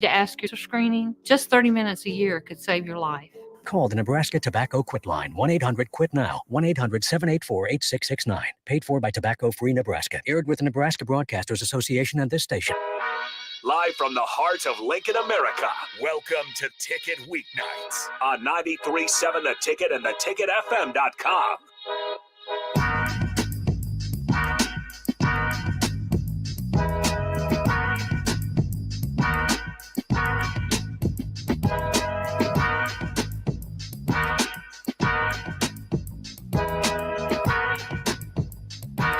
To ask your screening, just 30 minutes a year could save your life. Call the Nebraska Tobacco Quit Line, 1-800-QUIT-NOW, 1-800-784-8669. Paid for by Tobacco Free Nebraska. Aired with the Nebraska Broadcasters Association and this station. Live from the heart of Lincoln, America, welcome to Ticket Weeknights on 93.7 The Ticket and theticketfm.com.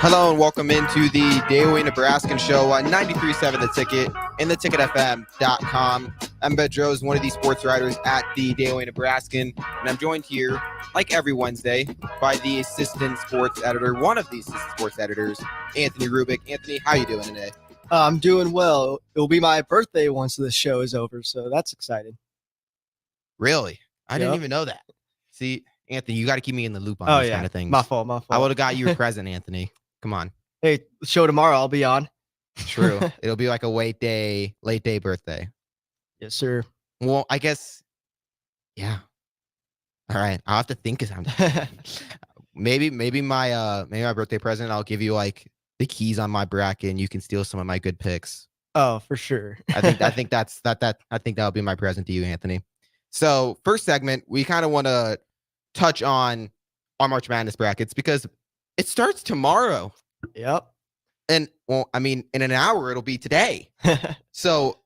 Hello and welcome into the Daily Nebraskan show on 93.7 The Ticket and theticketfm.com. I'm Bedros, one of the sports writers at the Daily Nebraskan, and I'm joined here, like every Wednesday, by the assistant sports editor, one of the assistant sports editors, Anthony Rubik. Anthony, how you doing today? I'm doing well. It'll be my birthday once this show is over, so that's exciting. Really? I didn't even know that. See, Anthony, you got to keep me in the loop on these kind of things. My fault. I would have got you a present, Anthony. Come on. Hey, show tomorrow. I'll be on. True. It'll be like a late day birthday. Yes, sir. Well, I guess, yeah. All right. I'll have to think of something. maybe my birthday present, I'll give you like the keys on my bracket and you can steal some of my good picks. Oh, for sure. I think that'll be my present to you, Anthony. So first segment, we kind of want to touch on our March Madness brackets because it starts tomorrow. Yep. And well, I mean, in an hour, it'll be today. So,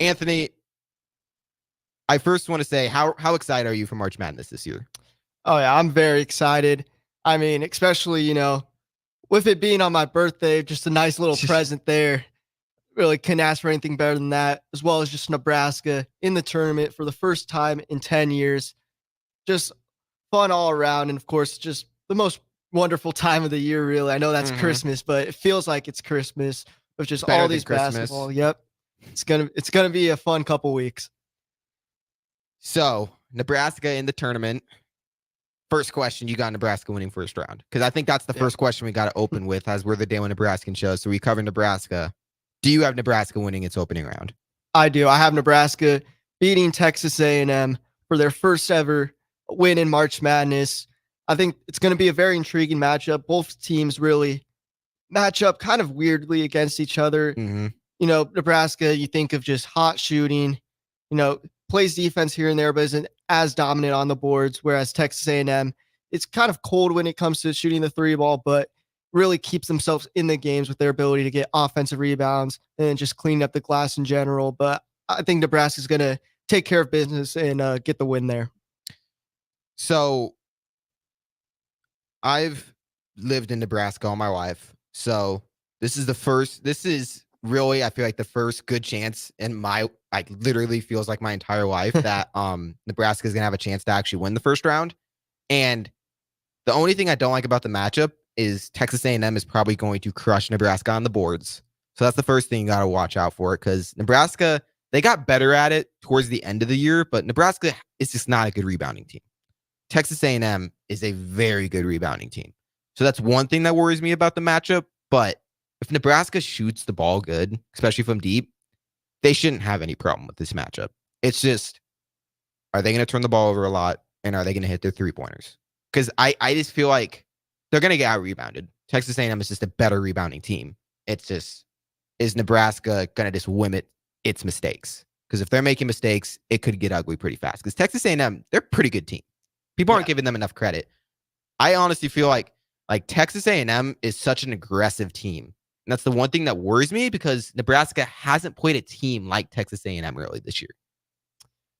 Anthony, I first want to say, how excited are you for March Madness this year? Oh, yeah, I'm very excited. I mean, especially, with it being on my birthday, just a nice little present there. Really couldn't ask for anything better than that, as well as just Nebraska in the tournament for the first time in 10 years. Just fun all around. And, of course, just the most wonderful time of the year, really. I know that's Christmas, but it feels like it's Christmas with just all these basketball. Yep. It's gonna be a fun couple weeks. So Nebraska in the tournament. First question, you got Nebraska winning first round. Because I think that's the first question we got to open with as we're the Daily Nebraskan show. So we cover Nebraska. Do you have Nebraska winning its opening round? I do. I have Nebraska beating Texas A&M for their first ever win in March Madness. I think it's going to be a very intriguing matchup. Both teams really match up kind of weirdly against each other. Mm-hmm. Nebraska, you think of just hot shooting, plays defense here and there, but isn't as dominant on the boards. Whereas Texas A&M, it's kind of cold when it comes to shooting the three ball, but really keeps themselves in the games with their ability to get offensive rebounds and just clean up the glass in general. But I think Nebraska's going to take care of business and get the win there. So I've lived in Nebraska all my life. So this is really, I feel like the first good chance in literally feels like my entire life that Nebraska is going to have a chance to actually win the first round. And the only thing I don't like about the matchup is Texas A&M is probably going to crush Nebraska on the boards. So that's the first thing you got to watch out for, because Nebraska, they got better at it towards the end of the year, but Nebraska is just not a good rebounding team. Texas A&M is a very good rebounding team. So that's one thing that worries me about the matchup. But if Nebraska shoots the ball good, especially from deep, they shouldn't have any problem with this matchup. It's just, are they going to turn the ball over a lot? And are they going to hit their three-pointers? Because I just feel like they're going to get out-rebounded. Texas A&M is just a better rebounding team. It's just, is Nebraska going to just limit its mistakes? Because if they're making mistakes, it could get ugly pretty fast. Because Texas A&M, they're a pretty good team. People aren't giving them enough credit. I honestly feel like Texas A&M is such an aggressive team. And that's the one thing that worries me, because Nebraska hasn't played a team like Texas A&M really this year.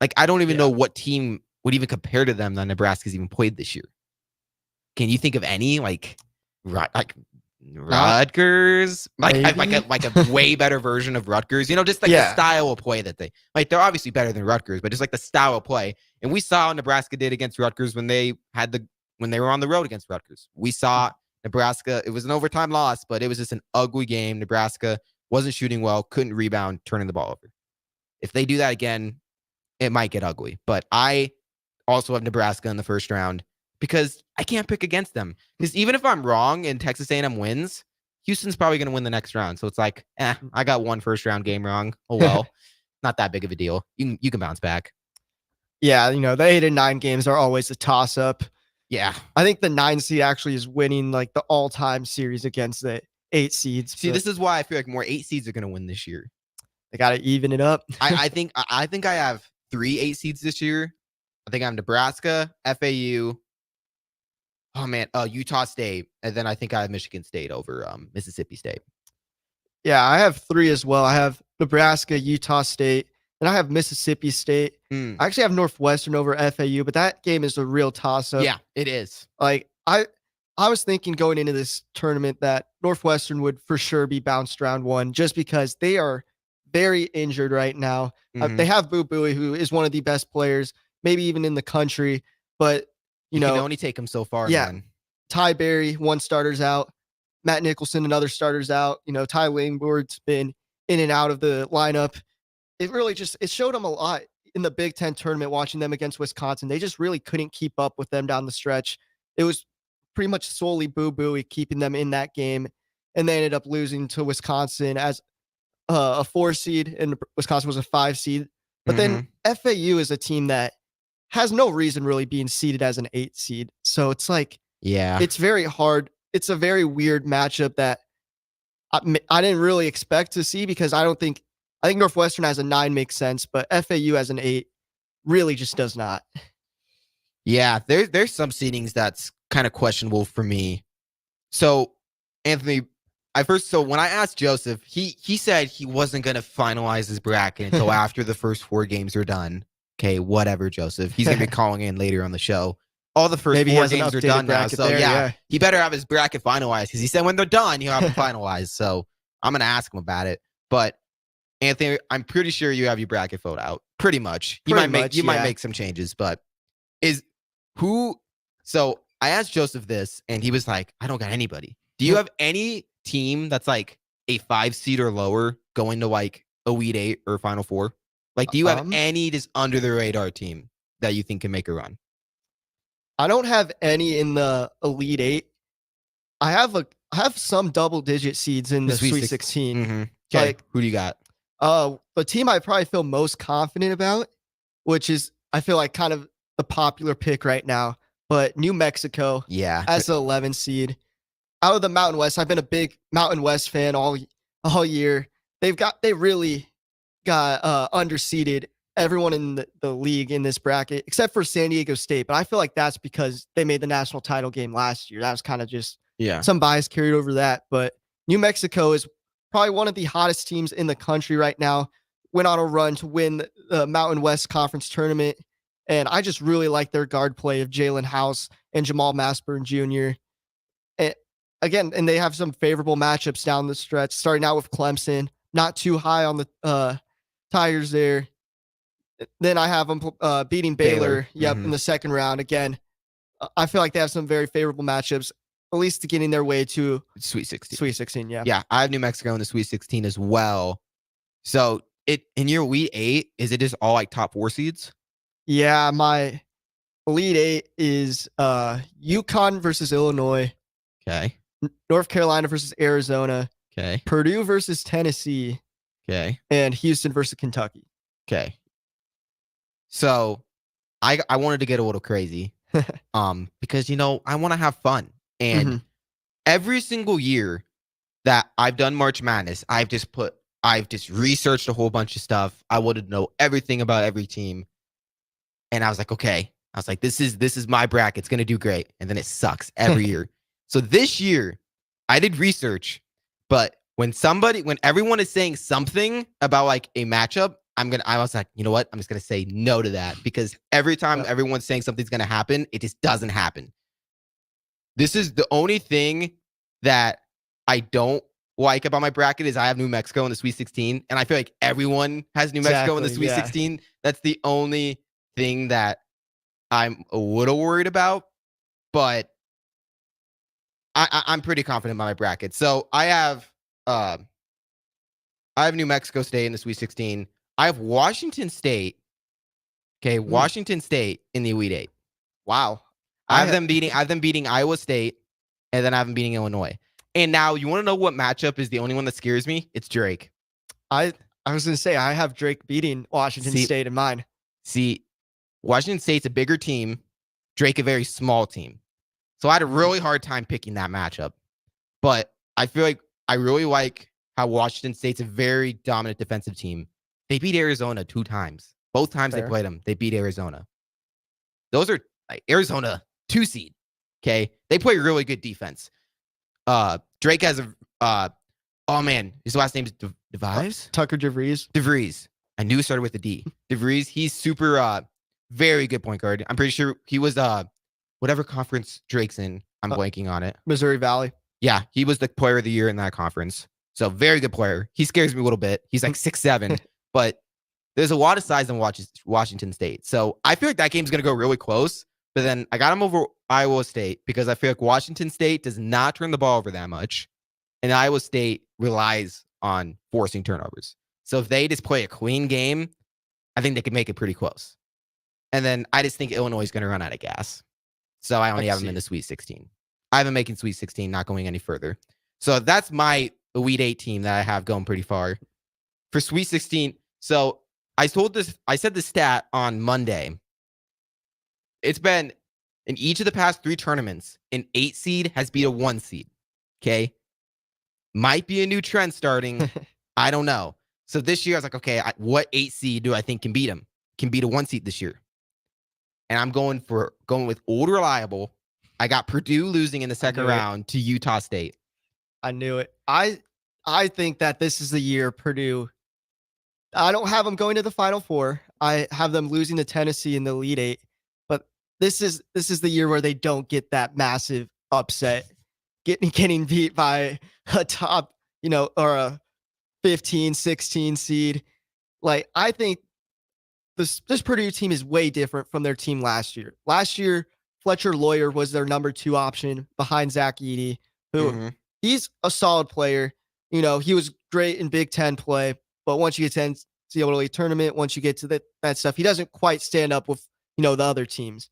Like, I don't even know what team would even compare to them that Nebraska's even played this year. Can you think of any Rutgers? Like a way better version of Rutgers? Just like the style of play that they're obviously better than Rutgers, but just like the style of play. And we saw what Nebraska did against Rutgers when they were on the road against Rutgers. We saw Nebraska, it was an overtime loss, but it was just an ugly game. Nebraska wasn't shooting well, couldn't rebound, turning the ball over. If they do that again, it might get ugly. But I also have Nebraska in the first round because I can't pick against them. Because even if I'm wrong and Texas A&M wins, Houston's probably going to win the next round. So it's like, I got one first round game wrong. Oh, well. not that big of a deal. You can bounce back. Yeah, the 8 and 9 games are always a toss up. Yeah. I think the 9 seed actually is winning like the all-time series against the 8 seeds. See, this is why I feel like more 8 seeds are going to win this year. They got to even it up. I think I have 3 8 seeds this year. I think I have Nebraska, FAU. Oh man, Utah State, and then I think I have Michigan State over Mississippi State. Yeah, I have 3 as well. I have Nebraska, Utah State, and I have Mississippi State. I actually have Northwestern over FAU, but that game is a real toss-up. Yeah, it is. Like I was thinking going into this tournament that Northwestern would for sure be bounced round 1 just because they are very injured right now. They have Boo Buie, who is one of the best players, maybe even in the country, but you can know, only take him so far. Yeah, man. Ty Berry, one starter's out. Matt Nicholson, another starter's out. Ty Langford's been in and out of the lineup. It really it showed them a lot in the Big Ten tournament, watching them against Wisconsin. They just really couldn't keep up with them down the stretch. It was pretty much solely Boo Buie keeping them in that game. And they ended up losing to Wisconsin as a 4 seed, and Wisconsin was a 5 seed. But then FAU is a team that has no reason really being seeded as an 8 seed. So it's like, yeah, it's very hard. It's a very weird matchup that I didn't really expect to see, because I think Northwestern as a 9 makes sense, but FAU as an 8 really just does not. Yeah, there's some seedings that's kind of questionable for me. So, Anthony, when I asked Joseph, he said he wasn't going to finalize his bracket until after the first 4 games are done. Okay, whatever, Joseph. He's going to be calling in later on the show. All the first 4 games are done now. So, yeah, he better have his bracket finalized, because he said when they're done, he'll have them finalized. So, I'm going to ask him about it. But, Anthony, I'm pretty sure you have your bracket filled out. Pretty much. You might make some changes, but so I asked Joseph this, and he was like, I don't got anybody. Do you have any team that's like a 5 seed or lower going to like Elite 8 or Final 4? Like, do you have any just under the radar team that you think can make a run? I don't have any in the Elite 8. I have some double-digit seeds in the Sweet 16. Okay, like, who do you got? The team I probably feel most confident about, which is I feel like kind of the popular pick right now, but New Mexico, as an 11 seed. Out of the Mountain West, I've been a big Mountain West fan all year. They really got underseeded everyone in the league in this bracket, except for San Diego State. But I feel like that's because they made the national title game last year. That was kind of just some bias carried over that. But New Mexico is probably one of the hottest teams in the country right now. Went on a run to win the Mountain West Conference tournament. And I just really like their guard play of Jalen House and Jamal Mashburn Jr. And they have some favorable matchups down the stretch, starting out with Clemson, not too high on the Tigers there. Then I have them beating Baylor. In the second round. Again, I feel like they have some very favorable matchups, at least to getting their way to Sweet 16. Sweet 16, yeah. Yeah, I have New Mexico in the Sweet 16 as well. So in your Elite 8, is it just all like top 4 seeds? Yeah, my Elite 8 is UConn versus Illinois. Okay. North Carolina versus Arizona. Okay. Purdue versus Tennessee. Okay. And Houston versus Kentucky. Okay. So I wanted to get a little crazy. Because I want to have fun. And every single year that I've done March Madness, I've just researched a whole bunch of stuff. I wanted to know everything about every team. And I was like, okay. I was like, this is my bracket. It's gonna do great. And then it sucks every year. So this year, I did research, but when everyone is saying something about like a matchup, I was like, you know what? I'm just gonna say no to that, because every time everyone's saying something's gonna happen, it just doesn't happen. This is the only thing that I don't like about my bracket is I have New Mexico in the Sweet 16, and I feel like everyone has New Mexico in the Sweet 16. That's the only thing that I'm a little worried about, but I'm pretty confident about my bracket. So I have New Mexico State in the Sweet 16. I have Washington State. Okay, Washington State in the Elite 8. Wow. I have them beating Iowa State, and then I have them beating Illinois. And now you want to know what matchup is the only one that scares me? It's Drake. I I was going to say, I have Drake beating Washington State in mine. See, Washington State's a bigger team, Drake a very small team. So I had a really hard time picking that matchup. But I feel like I really like how Washington State's a very dominant defensive team. They beat Arizona 2 times. Both times they played them, they beat Arizona. Those are like Arizona 2 seed. Okay. They play really good defense. Drake has oh man, his last name is DeVries? Tucker DeVries. DeVries. I knew it started with a D. DeVries, he's super very good point guard. I'm pretty sure he was whatever conference Drake's in. I'm blanking on it. Missouri Valley. Yeah, he was the player of the year in that conference. So very good player. He scares me a little bit. He's like 6'7", but there's a lot of size in Washington State. So I feel like that game's going to go really close. But then I got him over Iowa State because I feel like Washington State does not turn the ball over that much. And Iowa State relies on forcing turnovers. So if they just play a clean game, I think they could make it pretty close. And then I just think Illinois is going to run out of gas. So I only have them in the Sweet 16. I have them making Sweet 16, not going any further. So that's my Elite 8 team that I have going pretty far. For Sweet 16, so I said the stat on Monday. It's been in each of the past 3 tournaments, an 8 seed has beat a 1 seed. Okay. Might be a new trend starting. I don't know. So this year I was like, okay, what 8 seed do I think can beat him? Can beat a 1 seed this year. And I'm going with old reliable. I got Purdue losing in the second round to Utah State. I knew it. I think that this is the year Purdue. I don't have them going to the Final Four. I have them losing to Tennessee in the Elite 8. But this is the year where they don't get that massive upset, getting beat by a top, or a 15, 16 seed. Like, I think this Purdue team is way different from their team last year. Last year, Fletcher Lawyer was their number 2 option behind Zach Edey, who he's a solid player. He was great in Big Ten play, but once you get to NCAA tournament, once you get to that stuff, he doesn't quite stand up with, the other teams.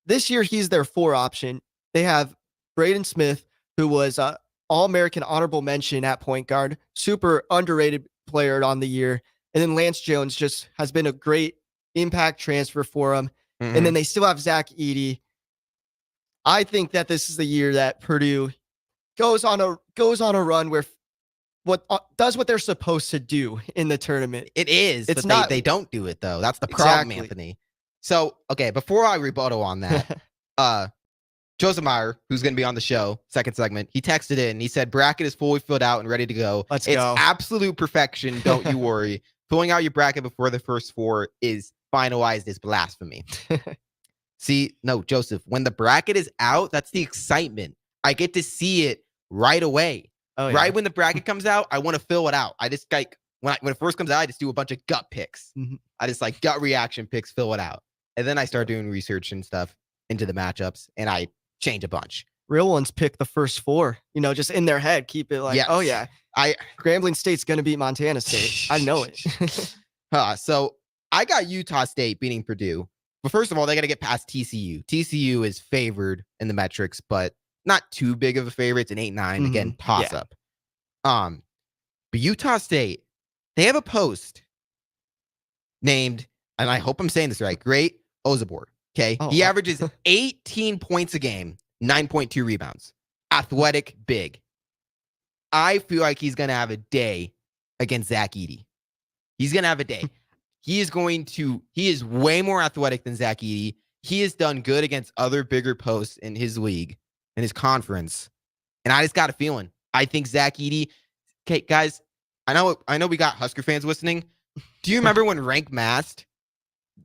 This year, he's their 4 option. They have Braden Smith, who was All-American honorable mention at point guard, super underrated player on the year. And then Lance Jones just has been a great impact transfer for him. And then they still have Zach Edey. I think that this is the year that Purdue goes on a run where does what they're supposed to do in the tournament. It is, it's but not, they don't do it though. That's the problem, exactly. Anthony. So, okay, before I rebuttal on that, Joseph Meyer, who's going to be on the show, second segment, he texted in. He said, bracket is fully filled out and ready to go. It's go. Absolute perfection. Don't you worry. Filling out your bracket before the first 4 is finalized is blasphemy. See, no, Joseph, when the bracket is out, that's the excitement. I get to see it right away. Oh, yeah. Right when the bracket comes out, I want to fill it out. I just like, when it first comes out, I just do a bunch of gut picks. I just like gut reaction picks, fill it out. And then I start doing research and stuff into the matchups, and I change a bunch. Real ones pick the first 4, just in their head, keep it like, yes. Oh yeah, Grambling State's going to beat Montana State. I know it. So I got Utah State beating Purdue. But first of all, they got to get past TCU. TCU is favored in the metrics, but not too big of a favorite. It's an 8-9. Again, toss up. But Utah State, they have a post named, and I hope I'm saying this right, Great Ozabor. Okay. He averages 18 points a game, 9.2 rebounds. Athletic, big. I feel like he's going to have a day against Zach Edey. He's going to have a day. He is way more athletic than Zach Edey. He has done good against other bigger posts in his league, in his conference. And I just got a feeling. I think Zach Edey, okay, guys, I know we got Husker fans listening. Do you remember when Rank Mast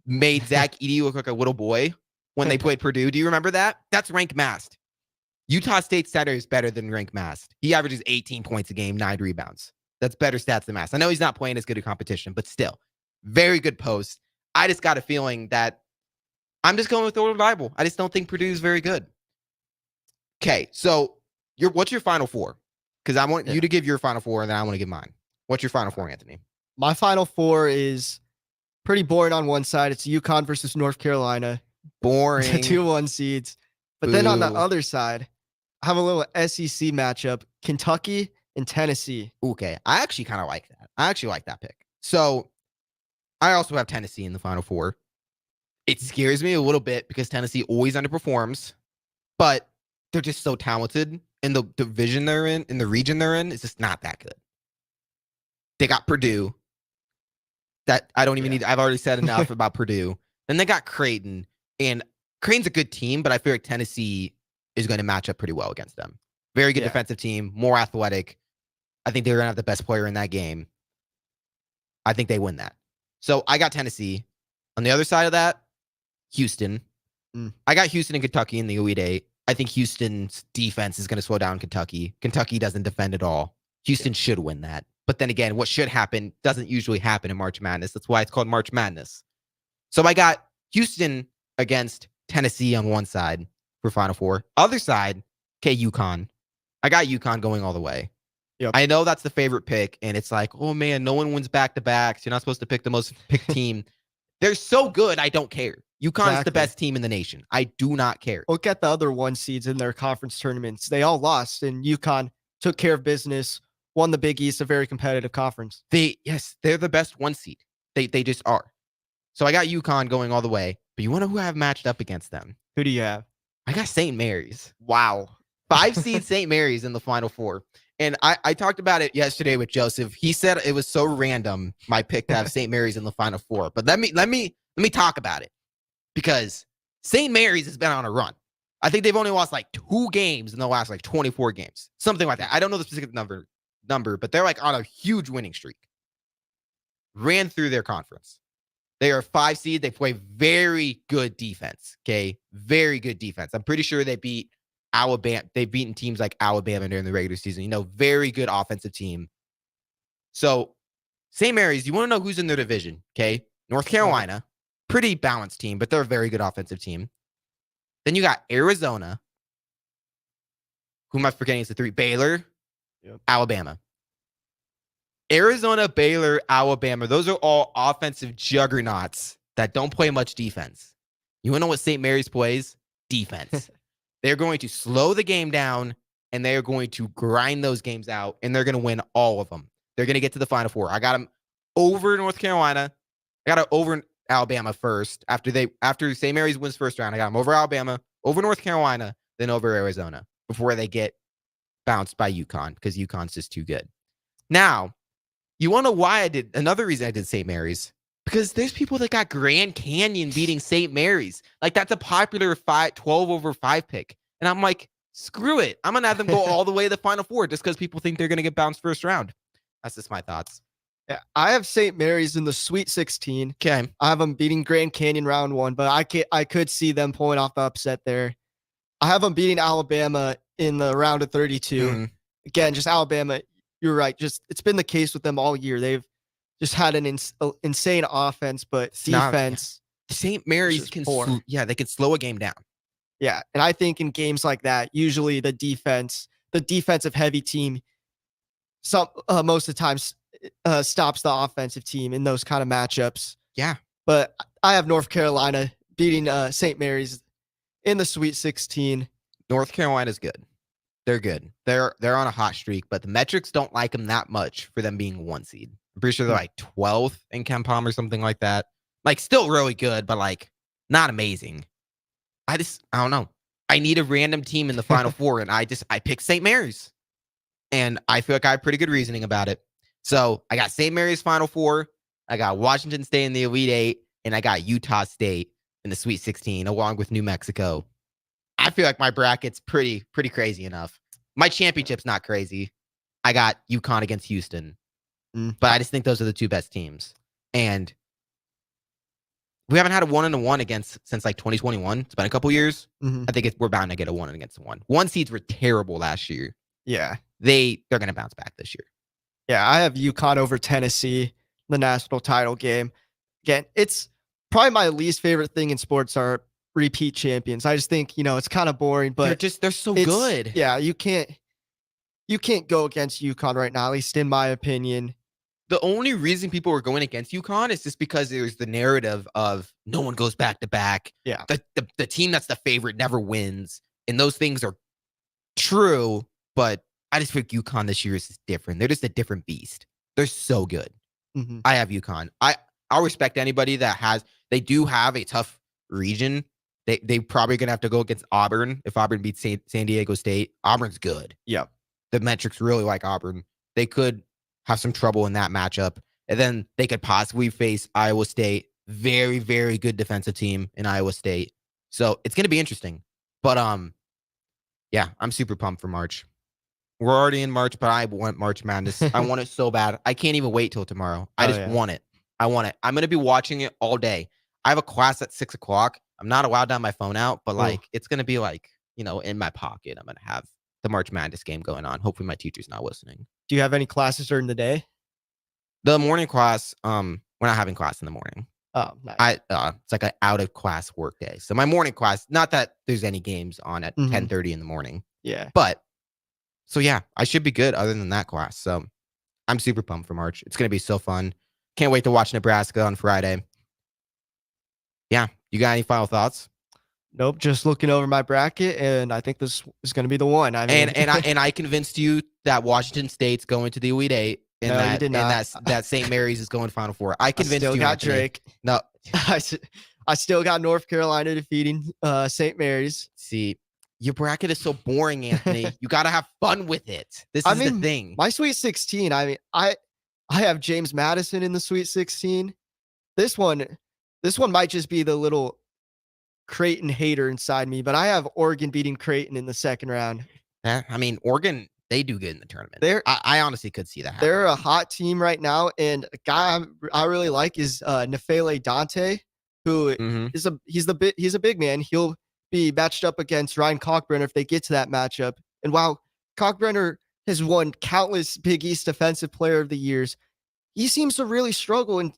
made Zach Edey look like a little boy when they played Purdue? Do you remember that? That's Rank Mast. Utah State setter is better than Rank Mast. He averages 18 points a game, 9 rebounds. That's better stats than Mast. I know he's not playing as good a competition, but still, very good post. I just got a feeling that I'm just going with the Bible. I just don't think Purdue is very good. Okay, so what's your Final 4? Because I want you to give your Final 4, and then I want to give mine. What's your Final 4, Anthony? My Final 4 is pretty boring on one side. It's UConn versus North Carolina. Boring. The 2-1 seeds. But then on the other side, I have a little SEC matchup. Kentucky and Tennessee. Okay. I actually kind of like that. I actually like that pick. So I also have Tennessee in the Final Four. It scares me a little bit because Tennessee always underperforms, but they're just so talented. And the division they're in the region they're in, is just not that good. They got Purdue. That I don't even need. I've already said enough about Purdue. Then they got Creighton, and Creighton's a good team, but I feel like Tennessee is going to match up pretty well against them. Very good defensive team, more athletic. I think they're going to have the best player in that game. I think they win that. So I got Tennessee. On the other side of that, Houston. I got Houston and Kentucky in the Elite Eight. I think Houston's defense is going to slow down Kentucky. Kentucky doesn't defend at all. Houston should win that. But then again, what should happen doesn't usually happen in March Madness. That's why it's called March Madness. So I got Houston against Tennessee on one side for Final Four. Other side, UConn. I got UConn going all the way. Yep. I know that's the favorite pick, and it's like, oh man, no one wins back-to-backs. You're not supposed to pick the most picked team. They're so good, I don't care. UConn's the best team in the nation. I do not care. Look at the other 1 seeds in their conference tournaments. They all lost, and UConn took care of business, won the Big East, a very competitive conference. They're the best 1 seed. They just are. So I got UConn going all the way. But you want to who I have matched up against them? Who do you have? I got St. Mary's. Wow. 5 seed St. Mary's in the Final Four. And I talked about it yesterday with Joseph. He said it was so random, my pick to have St. Mary's in the Final Four. But let me talk about it. Because St. Mary's has been on a run. I think they've only lost like 2 games in the last like 24 games. Something like that. I don't know the specific number, but they're like on a huge winning streak. Ran through their conference. They are 5 seed. They play very good defense. Okay. Very good defense. I'm pretty sure they beat Alabama. They've beaten teams like Alabama during the regular season. Very good offensive team. So St. Mary's, you want to know who's in their division? Okay. North Carolina. Pretty balanced team, but they're a very good offensive team. Then you got Arizona. Who am I forgetting? It's the 3. Baylor, Alabama. Arizona, Baylor, Alabama. Those are all offensive juggernauts that don't play much defense. You want to know what St. Mary's plays? Defense. They're going to slow the game down, and they're going to grind those games out, and they're going to win all of them. They're going to get to the Final Four. I got them over North Carolina. I got it over Alabama first. After St. Mary's wins first round, I got them over Alabama, over North Carolina, then over Arizona before they get bounced by UConn because UConn's just too good. Now, you want to know why another reason I did St. Mary's? Because there's people that got Grand Canyon beating St. Mary's. Like, that's a popular 12 over 5 pick. And I'm like, screw it. I'm going to have them go all the way to the Final Four just because people think they're going to get bounced first round. That's just my thoughts. Yeah, I have St. Mary's in the Sweet 16. Okay. I have them beating Grand Canyon round 1, but I could see them pulling off the upset there. I have them beating Alabama in the round of 32. Mm-hmm. Again, just Alabama. You're right. It's been the case with them all year. They've just had an insane offense, but defense. St. Mary's can they can slow a game down. Yeah, and I think in games like that, usually the defensive heavy team, most of the times stops the offensive team in those kind of matchups. Yeah, but I have North Carolina beating St. Mary's in the Sweet 16. North Carolina's good. They're good. They're on a hot streak, but the metrics don't like them that much for them being 1 seed. I'm pretty sure they're like 12th in KenPom or something like that. Like, still really good, but like not amazing. I don't know. I need a random team in the Final Four, and I picked St. Mary's. And I feel like I have pretty good reasoning about it. So I got St. Mary's Final Four. I got Washington State in the Elite Eight, and I got Utah State in the Sweet 16, along with New Mexico. I feel like my bracket's pretty crazy enough. My championship's not crazy. I got UConn against Houston. But I just think those are the 2 best teams. And we haven't had a 1-1 against since like 2021. It's been a couple years. Mm-hmm. I think we're bound to get a 1 against 1. 1 seeds were terrible last year. Yeah. They're going to bounce back this year. Yeah, I have UConn over Tennessee, the national title game. Again, it's probably my least favorite thing in sports are repeat champions. I just think, it's kind of boring, but they're so good. Yeah, you can't go against UConn right now, at least in my opinion. The only reason people are going against UConn is just because there's the narrative of no one goes back to back. Yeah. The team that's the favorite never wins. And those things are true, but I just think UConn this year is just different. They're just a different beast. They're so good. I have UConn. I'll respect anybody that has. They do have a tough region. They probably gonna have to go against Auburn if Auburn beats San Diego State. Auburn's good. Yep. The metrics really like Auburn. They could have some trouble in that matchup, and then they could possibly face Iowa State. Very, very good defensive team in Iowa State. So it's gonna be interesting. But yeah, I'm super pumped for March. We're already in March, but I want March Madness. I want it so bad. I can't even wait till tomorrow. I just want it. I want it. I'm gonna be watching it all day. I have a class at 6:00. I'm not allowed to have my phone out, but like it's gonna be like, in my pocket. I'm gonna have the March Madness game going on. Hopefully my teacher's not listening. Do you have any classes during the day? The morning class, we're not having class in the morning. Oh, nice. It's like an out of class work day. So my morning class, not that there's any games on at 10:30 in the morning. Yeah. But so yeah, I should be good other than that class. So I'm super pumped for March. It's gonna be so fun. Can't wait to watch Nebraska on Friday. Yeah. You got any final thoughts? Nope. Just looking over my bracket, and I think this is going to be the one. I mean, and I convinced you that Washington State's going to the Elite Eight, and No, you that did not. that St. Mary's is going to Final Four. I convinced still you. got Anthony. Drake. No, I still got North Carolina defeating St. Mary's. See, your bracket is so boring, Anthony. You got to have fun with it. This is the thing. My Sweet 16. I mean, I have James Madison in the Sweet 16. This one might just be the little Creighton hater inside me, but I have Oregon beating Creighton in the second round. I mean, Oregon, they do good in the tournament. I honestly could see that. They're a hot team right now, and a guy I really like is Nefele Dante, who he's a big man. He'll be matched up against Ryan Kalkbrenner if they get to that matchup. And while Kalkbrenner has won countless Big East Defensive Player of the Years, he seems to really struggle in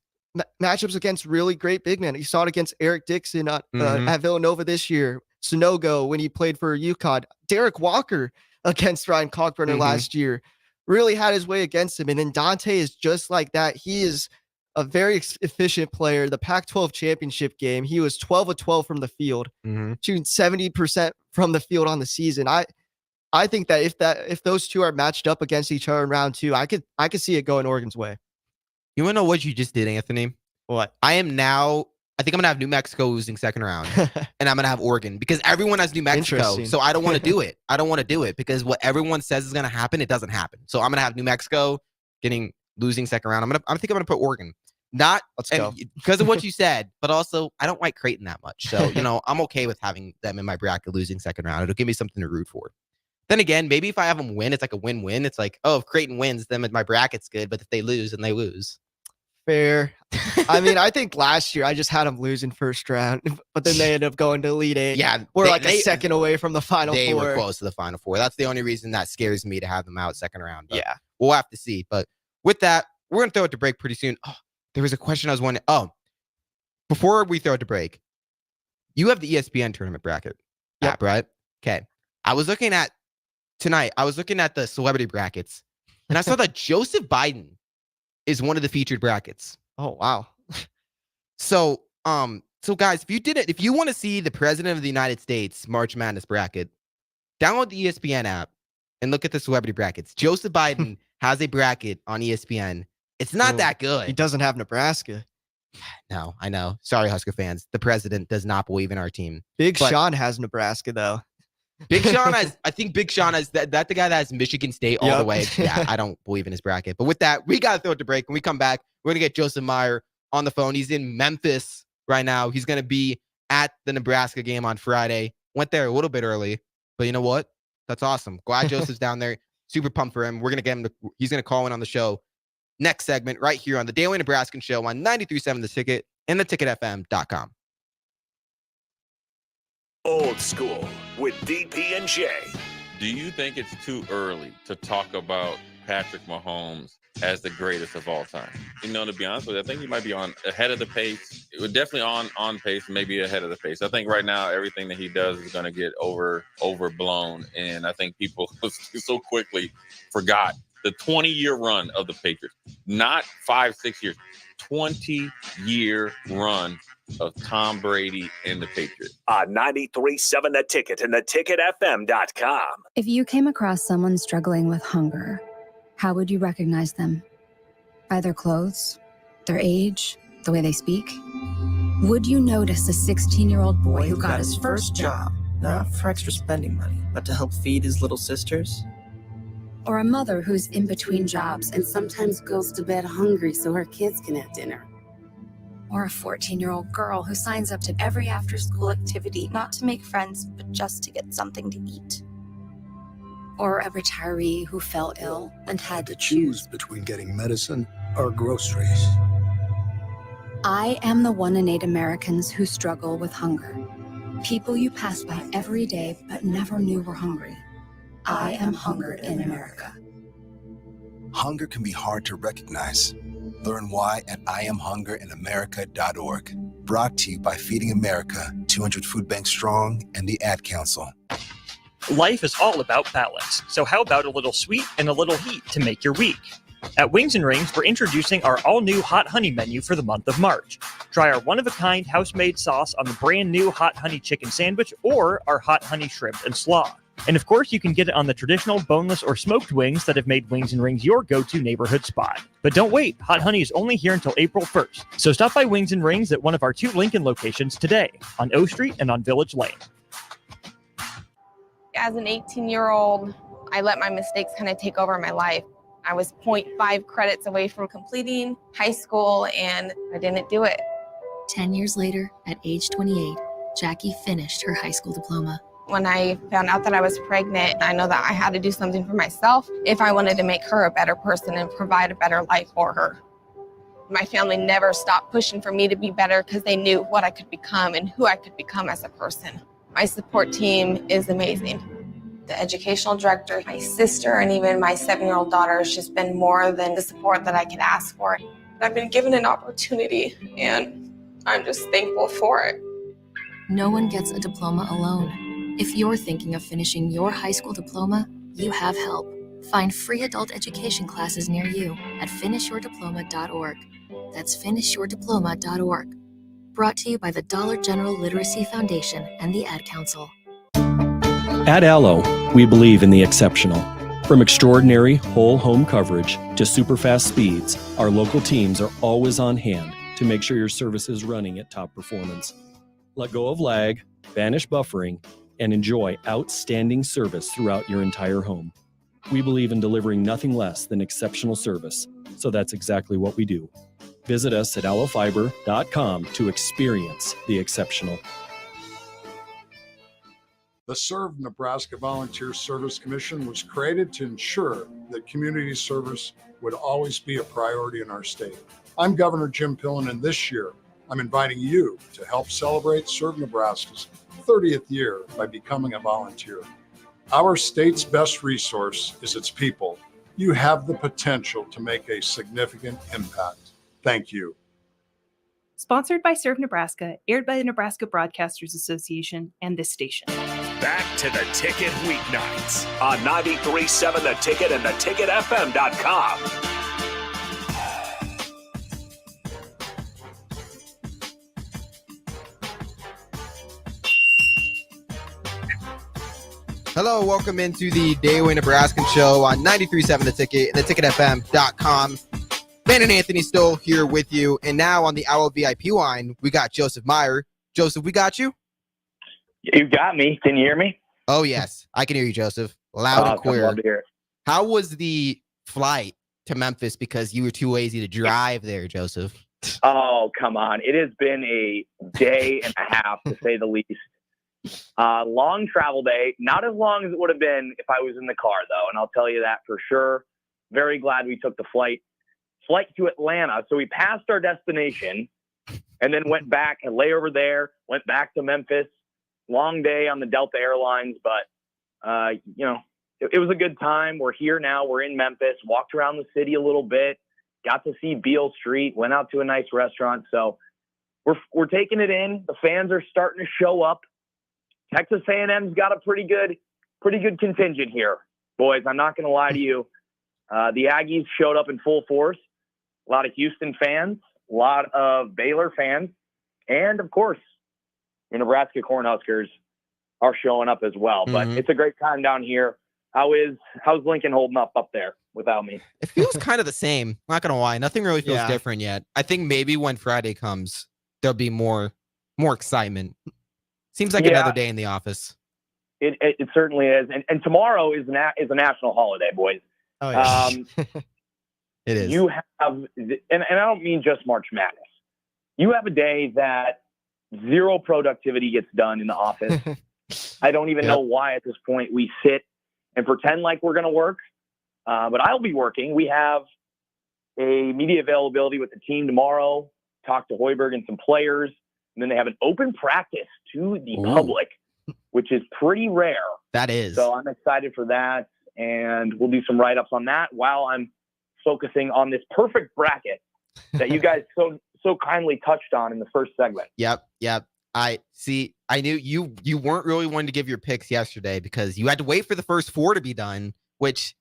matchups against really great big men. You saw it against Eric Dixon at Villanova this year. Sonogo when he played for UConn. Derek Walker against Ryan Kalkbrenner last year really had his way against him. And then Dante is just like that. He is a very efficient player. The Pac-12 championship game, he was 12 of 12 from the field, shooting 70% from the field on the season. I think that if those two are matched up against each other in round two, I could see it going Oregon's way. You want to know what you just did, Anthony? What? I think I'm going to have New Mexico losing second round, and I'm going to have Oregon because everyone has New Mexico. So I don't want to do it. I don't want to do it because what everyone says is going to happen, it doesn't happen. So I'm going to have New Mexico losing second round. I think I'm going to put Oregon. Let's go. Because of what you said, but also I don't like Creighton that much. So, I'm okay with having them in my bracket losing second round. It'll give me something to root for. Then again, maybe if I have them win, it's like a win-win. It's like, if Creighton wins, then my bracket's good. But if they lose, then they lose. Fair. I mean, I think last year I just had them losing first round, but then they ended up going to Elite Eight. Yeah. We're a second away from the Final Four. They were close to the Final Four. That's the only reason that scares me to have them out second round. But yeah. We'll have to see. But with that, we're going to throw it to break pretty soon. Oh, there was a question I was wondering. Oh, before we throw it to break, you have the ESPN tournament bracket app, right? Okay. I was looking at the celebrity brackets, and I saw that Joseph Biden is one of the featured brackets. Oh, wow. So guys, if you want to see the President of the United States March Madness bracket, download the ESPN app and look at the celebrity brackets. Joseph Biden has a bracket on ESPN. It's not that good. He doesn't have Nebraska. No, I know. Sorry, Husker fans. The president does not believe in our team. Big Sean has Nebraska, though. Big Sean I think Big Sean has that the guy that has Michigan State all the way. Yeah, I don't believe in his bracket. But with that, we got to throw it to break. When we come back, we're going to get Joseph Meyer on the phone. He's in Memphis right now. He's going to be at the Nebraska game on Friday. Went there a little bit early, but you know what? That's awesome. Glad Joseph's down there. Super pumped for him. We're going to get him he's going to call in on the show next segment right here on the Daily Nebraskan Show on 93.7 The Ticket and theticketfm.com. Old School with DP and J. Do you think it's too early to talk about Patrick Mahomes as the greatest of all time? To be honest with you, I think he might be ahead of the pace. It was definitely on pace, maybe ahead of the pace. I think right now everything that he does is going to get overblown, and I think people so quickly forgot the 20-year run of the Patriots. Not 5-6 years, 20-year run of Tom Brady and the Patriots. On 93.7 The Ticket and theticketfm.com. If you came across someone struggling with hunger, how would you recognize them? By their clothes? their age, the way they speak? Would you notice a 16-year-old boy who got his first job, not for extra spending money, but to help feed his little sisters? or a mother who's in between jobs and sometimes goes to bed hungry so her kids can have dinner? Or a 14-year-old girl who signs up to every after-school activity, not to make friends, but just to get something to eat? Or a retiree who fell ill and had to choose between getting medicine or groceries. I am the 1 in 8 Americans who struggle with hunger. People you pass by every day but never knew were hungry. I am hungered in America. Hunger can be hard to recognize. Learn why at IamHungerInAmerica.org. Brought to you by Feeding America, 200 Food Banks Strong, and the Ad Council. Life is all about balance, so how about a little sweet and a little heat to make your week? At Wings and Rings, we're introducing our all-new Hot Honey menu for the month of March. Try our one-of-a-kind house-made sauce on the brand-new Hot Honey chicken sandwich or our Hot Honey shrimp and slaw. And of course, you can get it on the traditional boneless or smoked wings that have made Wings and Rings your go-to neighborhood spot. But don't wait, Hot Honey is only here until April 1st. So stop by Wings and Rings at one of our 2 Lincoln locations today, on O Street and on Village Lane. As an 18-year-old, I let my mistakes kind of take over my life. I was 0.5 credits away from completing high school, and I didn't do it. 10 years later, at age 28, Jackie finished her high school diploma. When I found out that I was pregnant, I know that I had to do something for myself if I wanted to make her a better person and provide a better life for her. My family never stopped pushing for me to be better because they knew what I could become and who I could become as a person. My support team is amazing. The educational director, my sister, and even my 7-year-old daughter has just been more than the support that I could ask for. I've been given an opportunity, and I'm just thankful for it. No one gets a diploma alone. If you're thinking of finishing your high school diploma, you have help. Find free adult education classes near you at finishyourdiploma.org. That's finishyourdiploma.org. Brought to you by the Dollar General Literacy Foundation and the Ad Council. At Allo, we believe in the exceptional. From extraordinary whole home coverage to super fast speeds, our local teams are always on hand to make sure your service is running at top performance. Let go of lag, banish buffering, and enjoy outstanding service throughout your entire home. We believe in delivering nothing less than exceptional service, so that's exactly what we do. Visit us at allofiber.com to experience the exceptional. The Serve Nebraska Volunteer Service Commission was created to ensure that community service would always be a priority in our state. I'm Governor Jim Pillen, and this year, I'm inviting you to help celebrate Serve Nebraska's 30th year by becoming a volunteer. Our state's best resource is its people. You have the potential to make a significant impact. Thank you. Sponsored by Serve Nebraska, aired by the Nebraska Broadcasters Association and this station. Back to the Ticket weeknights on 93.7 The Ticket and theticketfm.com. Hello, welcome into the Daily Nebraskan show on 93.7 The Ticket and theticketfm.com. Ben and Anthony still here with you. And now on the Owl VIP line, we got Joseph Meyer. Joseph, we got you? You got me. Can you hear me? Oh, yes. I can hear you, Joseph. Loud and clear. Love to hear it. How was the flight to Memphis because you were too lazy to drive there, Joseph? Oh, come on. It has been a day and a half, to say the least. Long travel day. Not as long as it would have been if I was in the car, though. And I'll tell you that for sure. Very glad we took the flight to Atlanta. So we passed our destination and then went back and lay over there, went back to Memphis. Long day on the Delta Airlines, but, it was a good time. We're here now. We're in Memphis, walked around the city a little bit, got to see Beale Street, went out to a nice restaurant. So we're taking it in. The fans are starting to show up. Texas A&M's got a pretty good contingent here, boys. I'm not going to lie to you. The Aggies showed up in full force. A lot of Houston fans, a lot of Baylor fans, and of course, the Nebraska Cornhuskers are showing up as well. But it's a great time down here. How's Lincoln holding up there? without me. It feels kind of the same. Not gonna lie, nothing really feels different yet. I think maybe when Friday comes, there'll be more excitement. Seems like another day in the office. It certainly is, and tomorrow is a national holiday, boys. Oh yeah. It is. You have, and I don't mean just March Madness. You have a day that zero productivity gets done in the office. I don't even know why at this point we sit and pretend like we're going to work, but I'll be working. We have a media availability with the team tomorrow, talk to Hoiberg and some players, and then they have an open practice to the public, which is pretty rare. That is. So I'm excited for that, and we'll do some write-ups on that while I'm focusing on this perfect bracket that you guys so kindly touched on in the first segment. Yep. I knew you weren't really wanting to give your picks yesterday because you had to wait for the first 4 to be done, which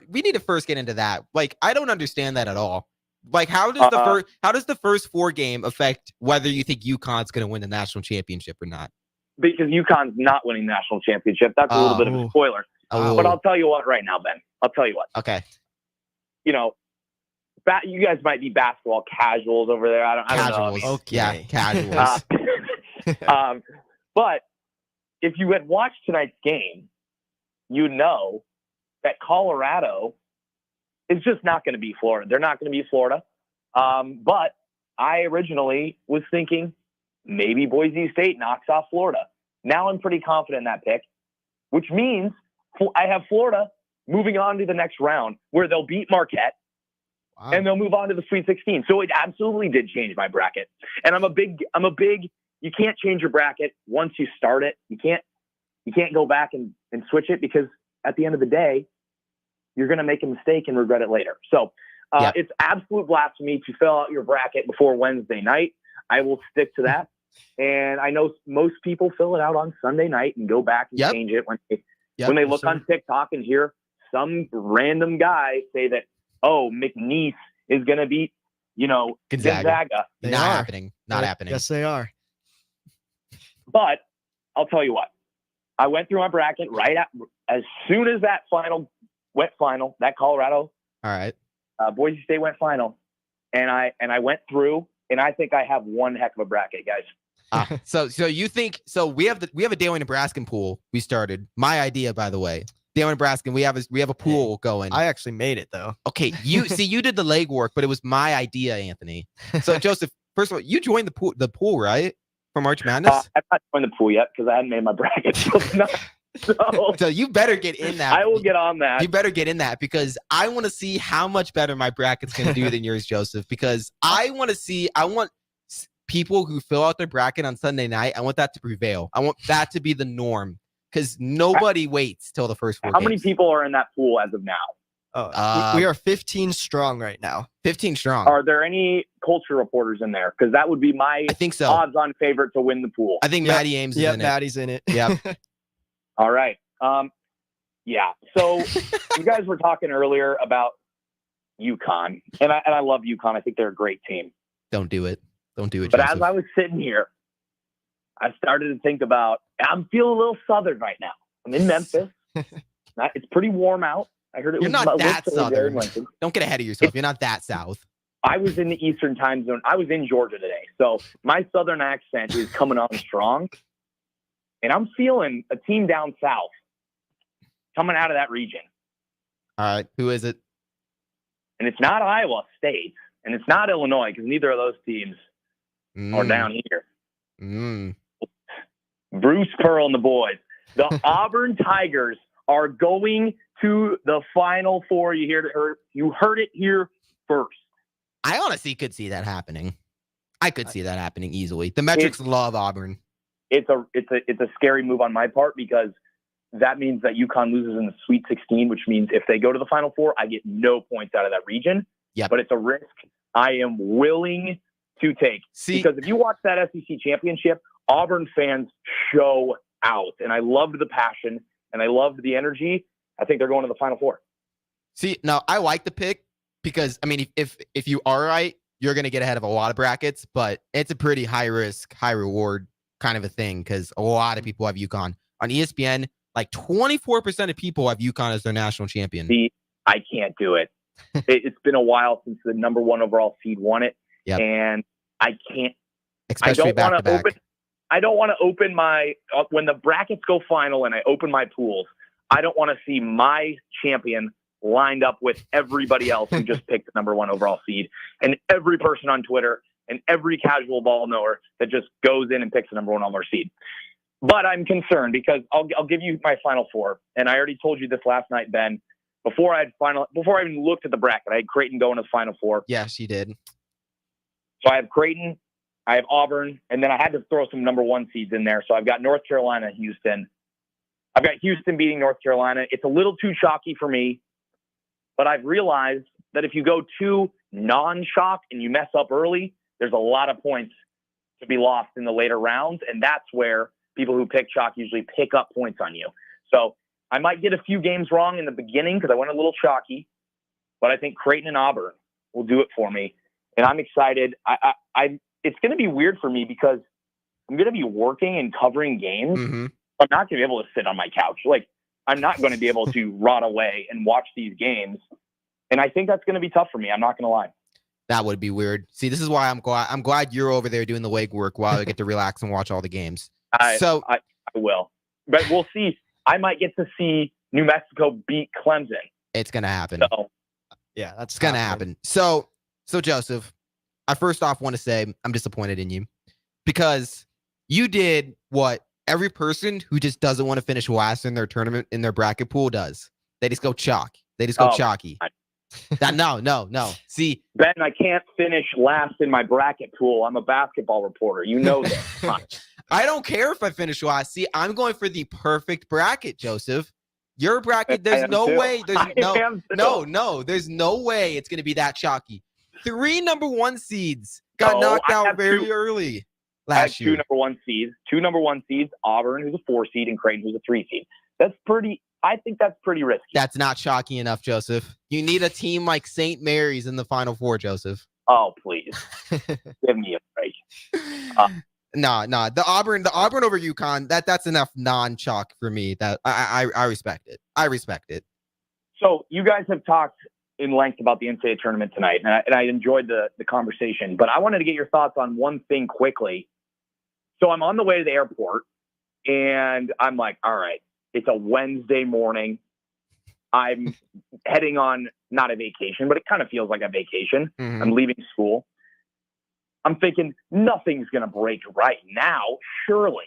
we need to first get into that. Like, I don't understand that at all. Like, how does the first 4 game affect whether you think UConn's going to win the national championship or not? Because UConn's not winning the national championship. That's a little bit of a spoiler. But I'll tell you what right now, Ben. I'll tell you what. Okay. You know, you guys might be basketball casuals over there. I don't know. Okay. Yeah, casuals. But if you had watched tonight's game, you know that Colorado is just not going to be Florida. They're not going to be Florida. But I originally was thinking maybe Boise State knocks off Florida. Now I'm pretty confident in that pick, which means I have Florida moving on to the next round where they'll beat Marquette. Wow. And they'll move on to the Sweet 16. So it absolutely did change my bracket. And I'm a big, you can't change your bracket once you start it. You can't go back and switch it because at the end of the day, you're going to make a mistake and regret it later. So it's absolute blasphemy to fill out your bracket before Wednesday night. I will stick to that. And I know most people fill it out on Sunday night and go back and change it when they look on TikTok and hear some random guy say that, oh, McNeese is going to beat, Gonzaga. Not happening. Not happening. Yes, they are. But I'll tell you what. I went through my bracket as soon as that went final, that Colorado. All right. Boise State went final. And I went through, and I think I have one heck of a bracket, guys. So you think we have a Daily Nebraskan pool we started. My idea, by the way. Daily Nebraskan, we have a pool going. I actually made it though. Okay, you did the legwork, but it was my idea, Anthony. So Joseph, first of all, you joined the pool, right? For March Madness? I've not joined the pool yet because I hadn't made my bracket. So you better get in that. I will get on that. You better get in that because I want to see how much better my bracket's going to do than yours, Joseph. Because I want people who fill out their bracket on Sunday night. I want that to prevail. I want that to be the norm. Because nobody waits till the first 4 How games. many people are in that pool as of now? We are 15 strong right now. 15 strong. Are there any culture reporters in there? Because that would be my odds-on favorite to win the pool. I think Maddie Ames is in it. Maddie's in it. Yep. All right. Yeah. So you guys were talking earlier about UConn, and I love UConn. I think they're a great team. Don't do it. Don't do it, But Joseph. as I was sitting here, I started to think about, I'm feeling a little southern right now. I'm in Memphis. It's pretty warm out. I heard You're not that southern. Don't get ahead of yourself. You're not that south. I was in the Eastern time zone. I was in Georgia today. So my southern accent is coming on strong. And I'm feeling a team down south coming out of that region. All right. Who is it? And it's not Iowa State. And it's not Illinois because neither of those teams are down here. Bruce Pearl and the boys. The Auburn Tigers are going to the Final Four. You heard it here first. I honestly could see that happening. I could see that happening easily. The metrics love Auburn. It's a scary move on my part because that means that UConn loses in the Sweet 16, which means if they go to the Final Four, I get no points out of that region. Yeah, but it's a risk I am willing to take. Because if you watch that SEC championship, Auburn fans show out, and I loved the passion and I loved the energy. I think they're going to the Final Four. See, now I like the pick because I mean, if you are right, you're going to get ahead of a lot of brackets, but it's a pretty high risk, high reward kind of a thing because a lot of people have UConn on ESPN. Like 24% of people have UConn as their national champion. I can't do it. It's been a while since the number 1 overall seed won it. Yep. And I can't. Especially back to back. I don't want to open my when the brackets go final and I open my pools. I don't want to see my champion lined up with everybody else who just picked the number 1 overall seed, and every person on Twitter and every casual ball knower that just goes in and picks the number 1 overall seed. But I'm concerned because I'll give you my final 4, and I already told you this last night, Ben. Before I even looked at the bracket, I had Creighton going as final 4. Yes, you did. So I have Creighton, I have Auburn, and then I had to throw some number 1 seeds in there. So I've got North Carolina, Houston. I've got Houston beating North Carolina. It's a little too chalky for me, but I've realized that if you go too non-chalk and you mess up early, there's a lot of points to be lost in the later rounds, and that's where people who pick chalk usually pick up points on you. So I might get a few games wrong in the beginning because I went a little chalky, but I think Creighton and Auburn will do it for me, and I'm excited. It's going to be weird for me because I'm going to be working and covering games. Mm-hmm. I'm not going to be able to sit on my couch. Like, I'm not going to be able to rot away and watch these games. And I think that's going to be tough for me. I'm not going to lie. That would be weird. See, this is why I'm glad you're over there doing the legwork while I get to relax and watch all the games. I will. But we'll see. I might get to see New Mexico beat Clemson. It's going to happen. So, Yeah, that's It's going to happen. So Joseph, I first off want to say I'm disappointed in you because you did what every person who just doesn't want to finish last in their tournament, in their bracket pool does. They just go chalk. They just go chalky. No. See, Ben, I can't finish last in my bracket pool. I'm a basketball reporter. You know that. I don't care if I finish last. See, I'm going for the perfect bracket, Joseph. Your bracket, there's no way. There's no way it's going to be that chalky. 3 number 1 seeds got knocked out very early last year. 2 number 1 seeds, Auburn, who's a 4 seed, and Creighton, who's a 3 seed. I think that's pretty risky. That's not chalky enough, Joseph. You need a team like St. Mary's in the Final Four, Joseph. Oh, please. Give me a break. No. The Auburn over UConn, that's enough non-chalk for me. That I respect it. I respect it. So you guys have talked in length about the NCAA tournament tonight, and I enjoyed the conversation, but I wanted to get your thoughts on one thing quickly. So I'm on the way to the airport, and I'm like, all right, it's a Wednesday morning. I'm heading on, not a vacation, but it kind of feels like a vacation. Mm-hmm. I'm leaving school. I'm thinking nothing's going to break right now, surely.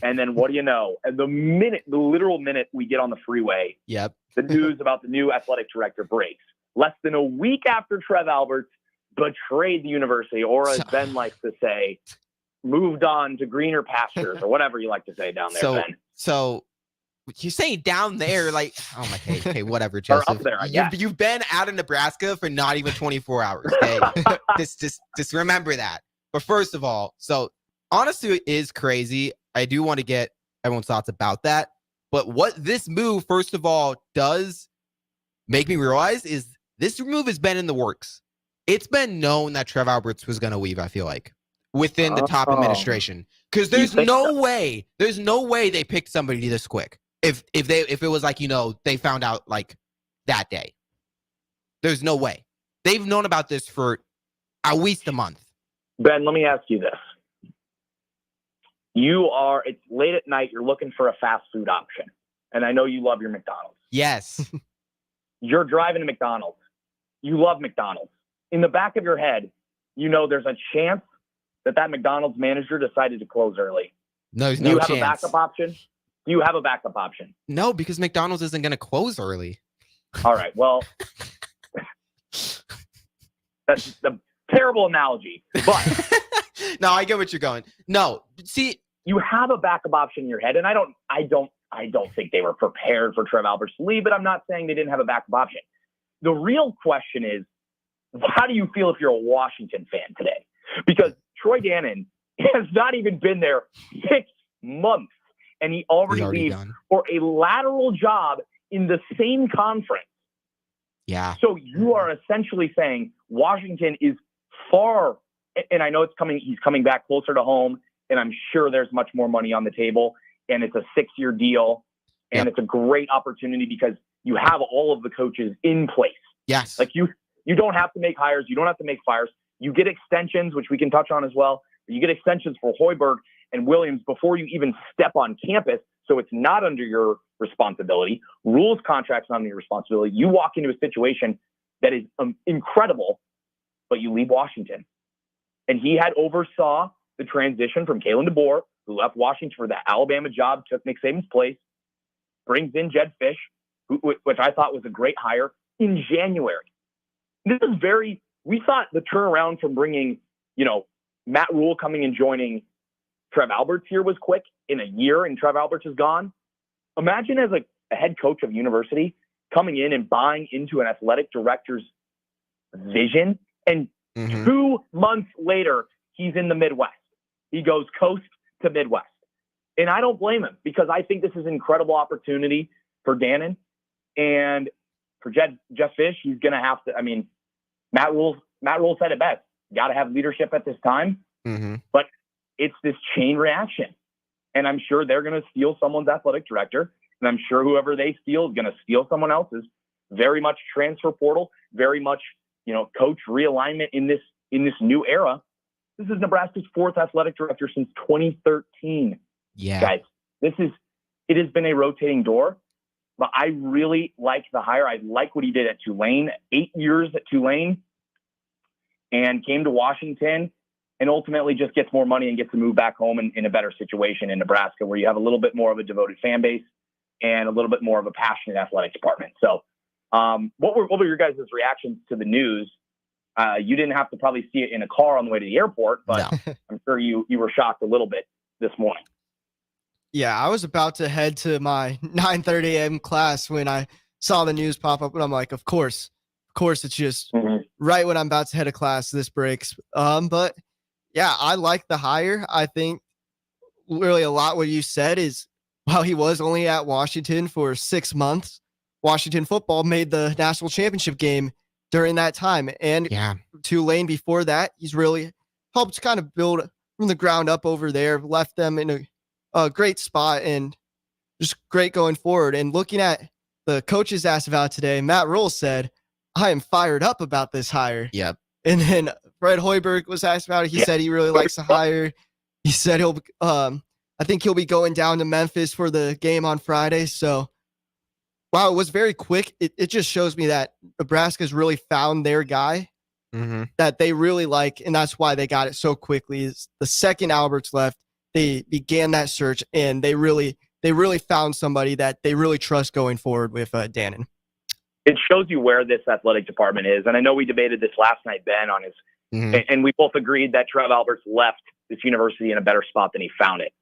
And then what do you know? And the literal minute we get on the freeway, yep, the news about the new athletic director breaks. Less than a week after Trev Alberts betrayed the university, or as Ben likes to say, moved on to greener pastures, or whatever you like to say down there, Ben. So you saying down there, like, oh my, okay, whatever, Joseph. Or up there, I guess. You've been out of Nebraska for not even 24 hours. Okay, just remember that. But first of all, so honestly, it is crazy. I do want to get everyone's thoughts about that. But what this move, first of all, does make me realize is this move has been in the works. It's been known that Trev Alberts was going to leave, I feel like, within the top administration. Because there's no way they picked somebody this quick. If it was like, they found out like that day. There's no way. They've known about this for at least a month. Ben, let me ask you this. It's late at night, you're looking for a fast food option. And I know you love your McDonald's. Yes. You're driving to McDonald's. You love McDonald's. In the back of your head, there's a chance that McDonald's manager decided to close early. No, there's no chance. Do you have a backup option? Do you have a backup option? No, because McDonald's isn't going to close early. All right. Well, that's a terrible analogy, but no, I get what you're going. No, see, you have a backup option in your head, and I don't think they were prepared for Trev Alberts to leave, but I'm not saying they didn't have a backup option. The real question is, how do you feel if you're a Washington fan today? Because Troy Gannon has not even been there 6 months, and he already leaves for a lateral job in the same conference. Yeah. So you are essentially saying Washington is far, and I know he's coming back closer to home, and I'm sure there's much more money on the table, and it's a 6-year deal, and it's a great opportunity because you have all of the coaches in place. Yes. Like you don't have to make hires. You don't have to make fires. You get extensions, which we can touch on as well. You get extensions for Hoiberg and Williams before you even step on campus. So it's not under your responsibility. Rules contracts not under your responsibility. You walk into a situation that is incredible, but you leave Washington. And he had oversaw the transition from Kalen DeBoer, who left Washington for the Alabama job, took Nick Saban's place, brings in Jed Fish, which I thought was a great hire, in January. This is we thought the turnaround from bringing, Matt Rule coming and joining Trev Alberts here was quick in a year, and Trev Alberts is gone. Imagine as a head coach of a university coming in and buying into an athletic director's vision, and 2 months later, he's in the Midwest. He goes coast to Midwest. And I don't blame him, because I think this is an incredible opportunity for Dannon and for Jeff Fish. He's going to have to, Matt Rule said it best. Got to have leadership at this time, but it's this chain reaction. And I'm sure they're going to steal someone's athletic director. And I'm sure whoever they steal is going to steal someone else's. Very much transfer portal, very much, coach realignment in this new era. This is Nebraska's 4th athletic director since 2013. Yeah. Guys, it has been a rotating door, but I really like the hire. I like what he did at Tulane, 8 years at Tulane, and came to Washington and ultimately just gets more money and gets to move back home in a better situation in Nebraska, where you have a little bit more of a devoted fan base and a little bit more of a passionate athletic department. So what were your guys' reactions to the news? You didn't have to probably see it in a car on the way to the airport, but no. I'm sure you were shocked a little bit this morning. Yeah, I was about to head to my 9:30 a.m. class when I saw the news pop up, and I'm like, of course, it's just right when I'm about to head to class, this breaks. But yeah, I like the hire. I think really a lot what you said is, while he was only at Washington for 6 months, Washington football made the national championship game during that time. And Tulane before that, he's really helped kind of build from the ground up over there, left them in a great spot and just great going forward. And looking at the coaches asked about today, Matt Rule said, I am fired up about this hire. Yep. And then Fred Hoiberg was asked about it. He said he really likes the hire. He said I think he'll be going down to Memphis for the game on Friday. So, wow, it was very quick. It just shows me that Nebraska's really found their guy that they really like, and that's why they got it so quickly. Is the second Alberts left, they began that search, and they really found somebody that they really trust going forward with Dannon. It shows you where this athletic department is. And I know we debated this last night, Ben, on his, and we both agreed that Trev Alberts left this university in a better spot than he found it.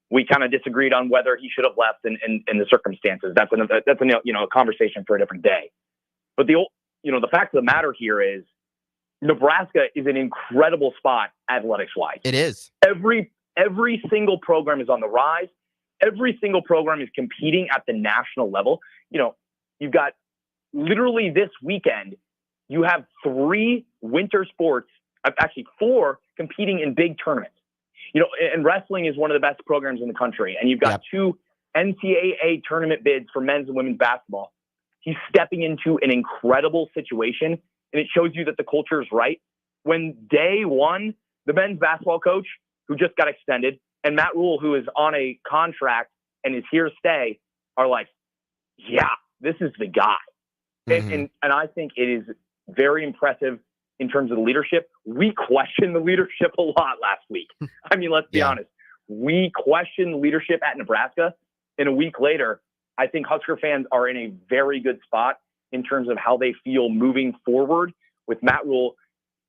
We kind of disagreed on whether he should have left and the circumstances. That's a conversation for a different day. But the fact of the matter here is Nebraska is an incredible spot athletics-wise. It is. Every single program is on the rise. Every single program is competing at the national level. You've got literally this weekend, you have 3 winter sports, actually 4, competing in big tournaments. And wrestling is one of the best programs in the country. And you've got 2 NCAA tournament bids for men's and women's basketball. He's stepping into an incredible situation, and it shows you that the culture is right. When day one, the men's basketball coach, who just got extended, and Matt Rule, who is on a contract and is here to stay, are like, yeah, this is the guy. And I think it is very impressive in terms of the leadership. We questioned the leadership a lot last week. Let's be honest. We questioned the leadership at Nebraska. And a week later, I think Husker fans are in a very good spot in terms of how they feel moving forward with Matt Rule,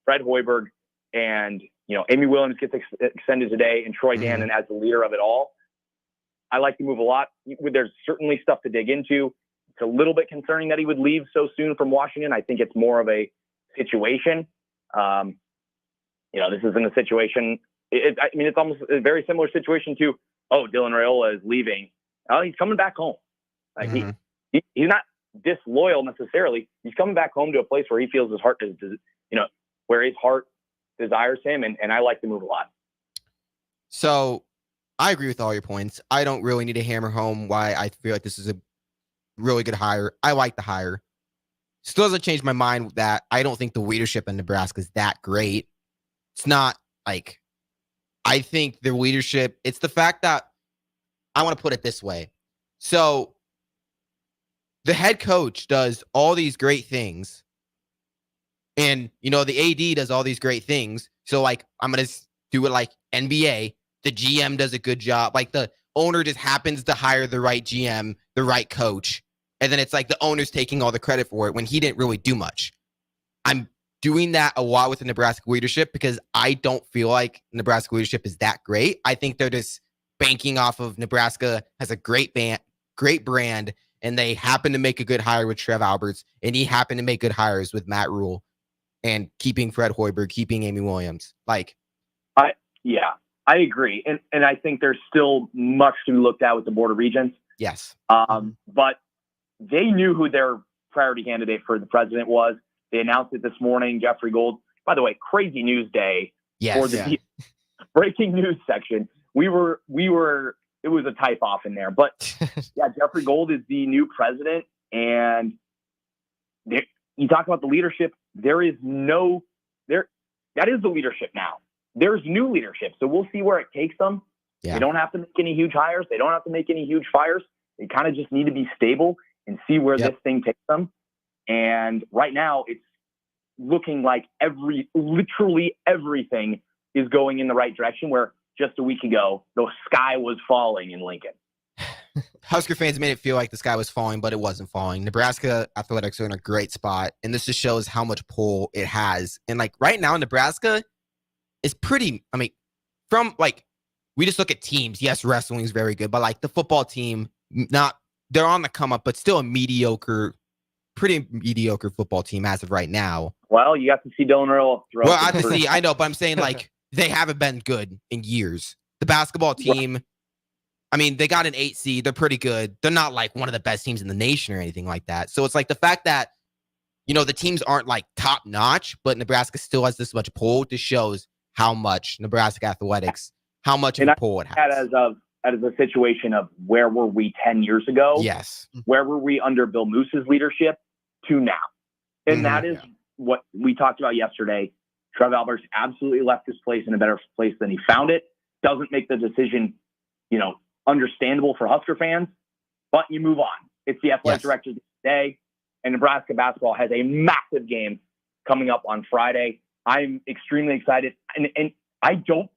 Fred Hoiberg, and Amy Williams gets extended today, and Troy Dannon as the leader of it all. I like the move a lot. There's certainly stuff to dig into. It's a little bit concerning that he would leave so soon from Washington. I think it's more of a situation. This isn't a situation. It's almost a very similar situation to, Dylan Raiola is leaving. He's coming back home. Like he's not disloyal necessarily. He's coming back home to a place where he feels his heart where his heart desires him. And I like the move a lot. So I agree with all your points. I don't really need to hammer home why I feel like this is really good hire. I like the hire. Still doesn't change my mind that I don't think the leadership in Nebraska is that great. It's not like, I think their leadership, it's the fact that, I want to put it this way. So the head coach does all these great things, and, you know, the AD does all these great things. So, like, I'm going to do it like NBA. The GM does a good job. Like, the owner just happens to hire the right GM, the right coach. And then it's like the owner's taking all the credit for it when he didn't really do much. I'm doing that a lot with the Nebraska leadership because I don't feel like Nebraska leadership is that great. I think they're just banking off of Nebraska has a great brand, and they happen to make a good hire with Trev Alberts, and he happened to make good hires with Matt Rule and keeping Fred Hoiberg, keeping Amy Williams. Like, I agree. And I think there's still much to be looked at with the Board of Regents. Yes. But they knew who their priority candidate for the president was. They announced it this morning, Jeffrey Gold. By the way, crazy news day for the breaking news section. It was a type off in there, but yeah, Jeffrey Gold is the new president. And you talk about the leadership. That is the leadership now. There's new leadership. So we'll see where it takes them. Yeah. They don't have to make any huge hires. They don't have to make any huge fires. They kind of just need to be stable and see where this thing takes them. And right now it's looking like literally everything is going in the right direction, where just a week ago, the sky was falling in Lincoln. Husker fans made it feel like the sky was falling, but it wasn't falling. Nebraska athletics are in a great spot, and this just shows how much pull it has. And like right now, Nebraska is pretty, I mean, from like, we just look at teams. Yes, wrestling is very good, but like the football team, they're on the come up, but still a pretty mediocre football team as of right now. Well, you got to see Dylan Earl throw. Well, I have to see, I know, but I'm saying like they haven't been good in years. The basketball team, I mean, they got an 8 seed. They're pretty good. They're not like one of the best teams in the nation or anything like that. So it's like the fact that, you know, the teams aren't like top notch, but Nebraska still has this much pull. Just shows how much Nebraska athletics, how much of a pull it has. As a situation of where were we 10 years ago? Yes. Where were we under Bill Moose's leadership to now? And that is what we talked about yesterday. Trev Alberts absolutely left this place in a better place than he found it. Doesn't make the decision, you know, understandable for Husker fans, but you move on. It's the athletic director today, and Nebraska basketball has a massive game coming up on Friday. I'm extremely excited, and I don't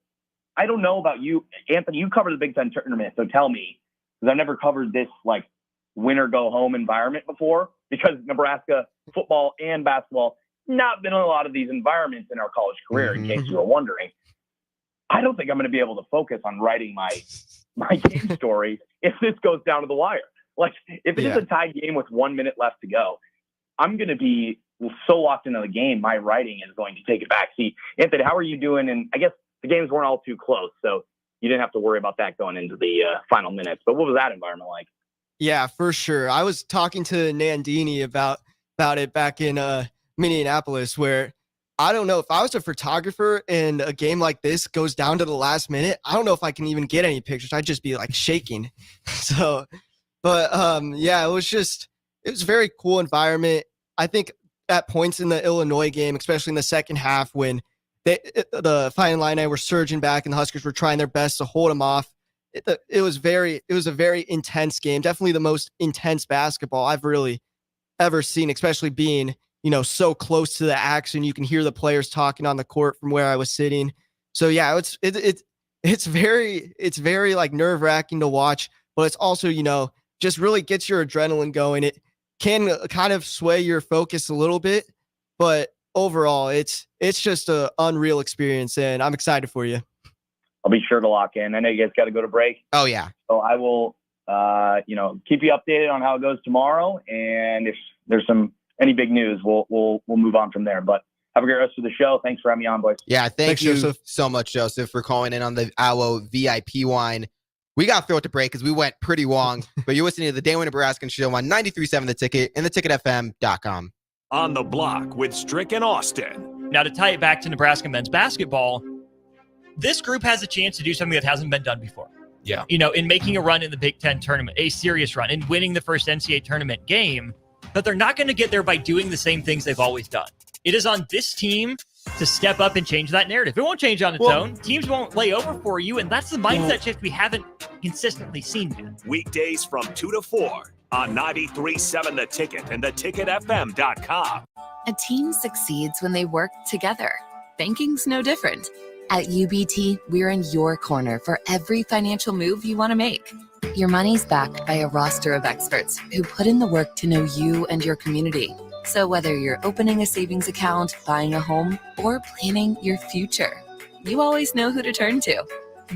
know about you, Anthony. You cover the Big Ten tournament, so tell me, because I've never covered this like win or go home environment before. Because Nebraska football and basketball not been in a lot of these environments in our college career. In case you were wondering, I don't think I'm going to be able to focus on writing my game story if this goes down to the wire. Like if it is a tied game with 1 minute left to go, I'm going to be so locked into the game. My writing is going to take a back seat. Anthony, how are you doing? And I guess the games weren't all too close, so you didn't have to worry about that going into the final minutes. But what was that environment like? Yeah, for sure. I was talking to Nandini about it back in Minneapolis, where I don't know if I was a photographer and a game like this goes down to the last minute, I don't know if I can even get any pictures. I'd just be like shaking. So, but yeah, it was a very cool environment. I think at points in the Illinois game, especially in the second half, when the Fighting Illini were surging back and the Huskers were trying their best to hold them off. It was a very intense game. Definitely the most intense basketball I've really ever seen, especially being, you know, so close to the action. You can hear the players talking on the court from where I was sitting. So yeah, it's very like nerve wracking to watch, but it's also, you know, just really gets your adrenaline going. It can kind of sway your focus a little bit, but overall it's just an unreal experience, and I'm excited for you. I'll be sure to lock in. I know you guys got to go to break. Oh yeah. So I will, keep you updated on how it goes tomorrow. And if there's any big news, we'll move on from there. But have a great rest of the show. Thanks for having me on, boys. Yeah. Thanks you Joseph. So much, Joseph, for calling in on the ALO VIP wine. We got to throw it to break because we went pretty long, but you're listening to the Daily Nebraskan Show on 93.7 The Ticket and theticketfm.com. On the Block with Strick and Austin. Now, to tie it back to Nebraska men's basketball, this group has a chance to do something that hasn't been done before. Yeah. In making a run in the Big Ten tournament, a serious run, and winning the first NCAA tournament game. But they're not going to get there by doing the same things they've always done. It is on this team to step up and change that narrative. It won't change on its own. Teams won't lay over for you, and that's the mindset shift we haven't consistently seen yet. Weekdays from 2 to 4 on 93.7 The Ticket and theticketfm.com. A team succeeds when they work together. Banking's no different. At UBT, we're in your corner for every financial move you want to make. Your money's backed by a roster of experts who put in the work to know you and your community. So whether you're opening a savings account, buying a home, or planning your future, you always know who to turn to.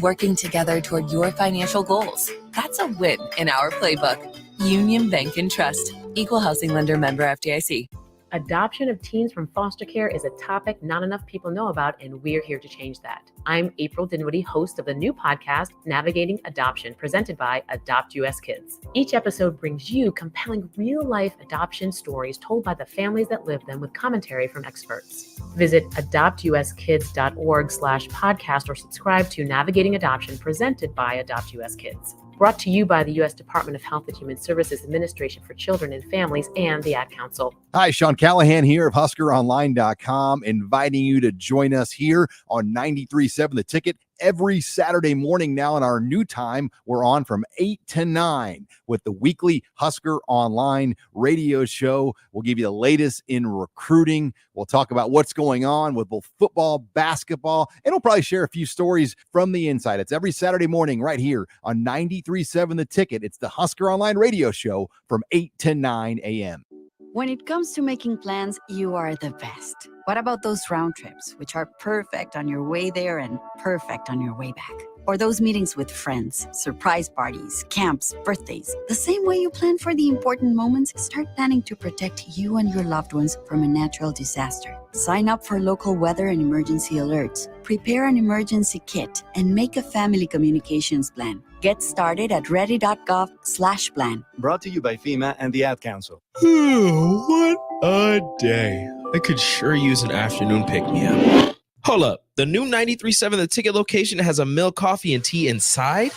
Working together toward your financial goals. That's a win in our playbook. Union Bank and Trust. Equal housing lender, member FDIC. Adoption of teens from foster care is a topic not enough people know about, and we're here to change that. I'm April Dinwiddie, host of the new podcast, Navigating Adoption, presented by Adopt US Kids. Each episode brings you compelling real-life adoption stories told by the families that live them with commentary from experts. Visit adoptuskids.org/podcast or subscribe to Navigating Adoption, presented by Adopt US Kids. Brought to you by the U.S. Department of Health and Human Services Administration for Children and Families and the Ad Council. Hi, Sean Callahan here of HuskerOnline.com, inviting you to join us here on 93.7 The Ticket every Saturday morning now in our new time. We're on from 8 to 9 with the weekly Husker Online radio show. We'll give you the latest in recruiting. We'll talk about what's going on with both football, basketball, and we'll probably share a few stories from the inside. It's every Saturday morning right here on 93.7 The Ticket. It's the Husker Online radio show from 8 to 9 a.m. When it comes to making plans, you are the best. What about those round trips, which are perfect on your way there and perfect on your way back? Or those meetings with friends, surprise parties, camps, birthdays. The same way you plan for the important moments, start planning to protect you and your loved ones from a natural disaster. Sign up for local weather and emergency alerts. Prepare an emergency kit and make a family communications plan. Get started at ready.gov/plan. Brought to you by FEMA and the Ad Council. What a day. I could sure use an afternoon pick-me-up. Hold up. The new 93.7 The Ticket location has a milk, coffee, and tea inside?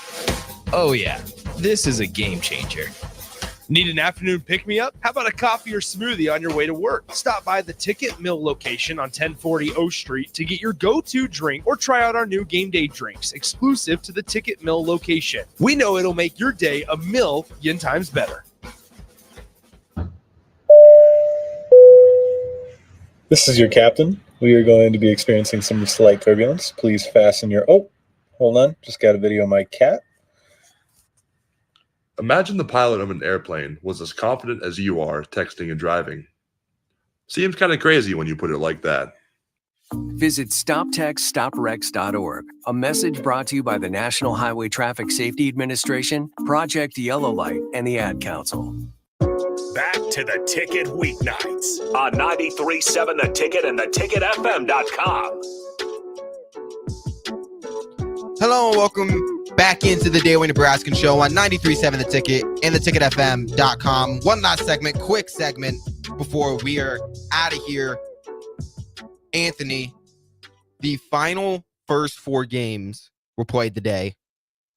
Oh, yeah. This is a game changer. Need an afternoon pick-me-up? How about a coffee or smoothie on your way to work? Stop by the Ticket Mill location on 1040 O Street to get your go-to drink or try out our new game day drinks exclusive to the Ticket Mill location. We know it'll make your day a million times better. This is your captain. We are going to be experiencing some slight turbulence. Please fasten your... Oh, hold on. Just got a video of my cat. Imagine the pilot of an airplane was as confident as you are texting and driving. Seems kind of crazy when you put it like that. Visit StopTextStopWrecks.org. A message brought to you by the National Highway Traffic Safety Administration, Project Yellow Light, and the Ad Council. Back to the Ticket weeknights on 93.7 The Ticket and theticketfm.com. Hello and welcome back into the Daily Nebraskan Show on 93.7 The Ticket and theticketfm.com. One last segment, quick segment before we are out of here. Anthony, the final first four games were played today.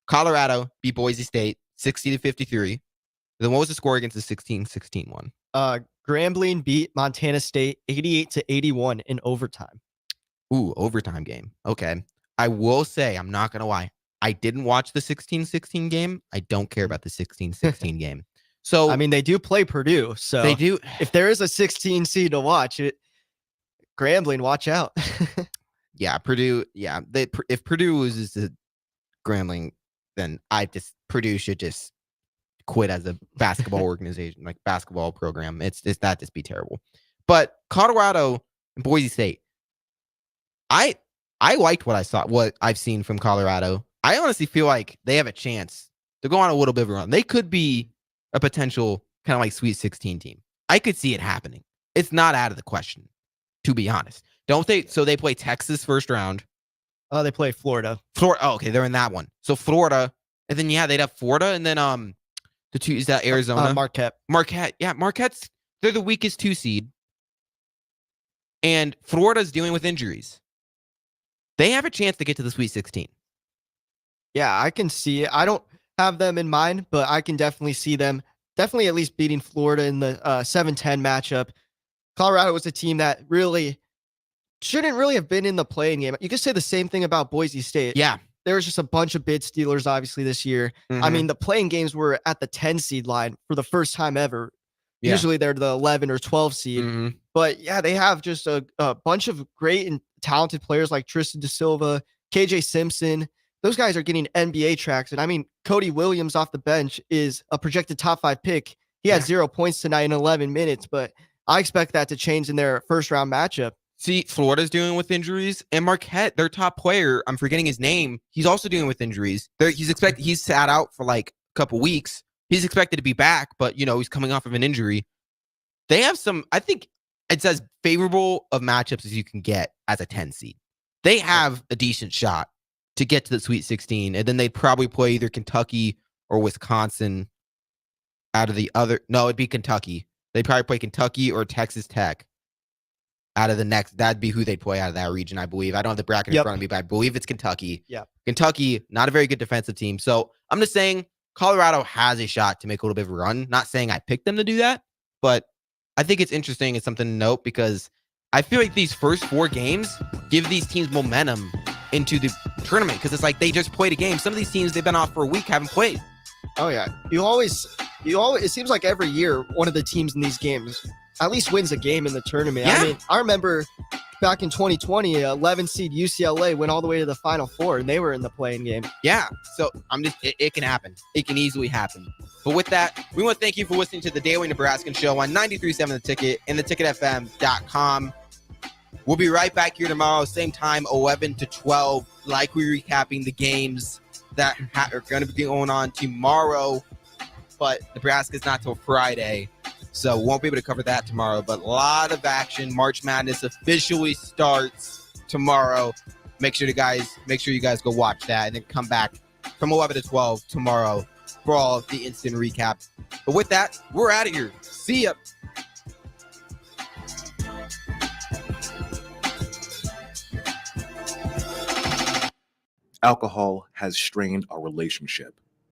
Colorado beat Boise State 60-53. Then what was the score against the 16-16 one? Grambling beat Montana State 88-81 in overtime. Ooh, overtime game. Okay. I will say, I'm not going to lie. I didn't watch the 16-16 game. I don't care about the 16-16 game. So I mean, they do play Purdue. So they do. If there is a 16 seed to watch it, Grambling, watch out. Yeah, Purdue. Yeah, if Purdue loses to Grambling, then Purdue should just quit as a basketball organization, like basketball program. It's that just be terrible. But Colorado and Boise State, I liked what I saw, what I've seen from Colorado. I honestly feel like they have a chance to go on a little bit of a run. They could be a potential kind of like Sweet 16 team. I could see it happening. It's not out of the question, to be honest. Don't they? So they play Texas first round. Oh, they play Florida. Oh, okay, they're in that one. So Florida, and then they'd have Florida, and then the two is that Arizona. Marquette. Yeah, Marquette's they're the weakest 2 seed, and Florida's dealing with injuries. They have a chance to get to the Sweet 16. Yeah, I can see it. I don't have them in mind, but I can definitely see them definitely at least beating Florida in the 7-10 matchup. Colorado was a team that really shouldn't really have been in the playing game. You could say the same thing about Boise State. Yeah. There was just a bunch of bid stealers, obviously, this year. I Mhm. mean, the playing games were at the 10 seed line for the first time ever. Yeah. Usually they're the 11 or 12 seed. Mhm. But yeah, they have just a bunch of great and talented players like Tristan Da Silva, KJ Simpson. Those guys are getting NBA tracks. And I mean, Cody Williams off the bench is a projected top 5 pick. He had 0 points tonight in 11 minutes, but I expect that to change in their first round matchup. See, Florida's dealing with injuries, and Marquette, their top player, I'm forgetting his name. He's also dealing with injuries. He's sat out for like a couple weeks. He's expected to be back, but he's coming off of an injury. They have some, I think it's as favorable of matchups as you can get as a 10 seed. They have a decent shot to get to the Sweet 16, and then they'd probably play either Kentucky or Wisconsin out of the other. No, it'd be Kentucky. They'd probably play Kentucky or Texas Tech out of the next. That'd be who they'd play out of that region, I believe. I don't have the bracket in front of me, but I believe it's Kentucky. Yeah. Kentucky, not a very good defensive team. So I'm just saying Colorado has a shot to make a little bit of a run. Not saying I picked them to do that, but I think it's interesting. It's something to note because I feel like these first 4 games give these teams momentum into the tournament because it's like they just played a game. Some of these teams, they've been off for a week, haven't played. Oh, yeah. You always, it seems like every year, one of the teams in these games at least wins a game in the tournament. Yeah. I mean, I remember back in 2020, 11 seed UCLA went all the way to the Final Four, and they were in the playing game. Yeah. So it can happen. It can easily happen. But with that, we want to thank you for listening to the Daily Nebraskan Show on 93.7 The Ticket and theticketfm.com. We'll be right back here tomorrow, same time, 11 to 12, likely recapping the games that are going to be going on tomorrow. But Nebraska's not till Friday, so won't be able to cover that tomorrow. But a lot of action. March Madness officially starts tomorrow. Make sure you guys go watch that, and then come back from 11 to 12 tomorrow for all the instant recap. But with that, we're out of here. See ya. Alcohol has strained our relationship.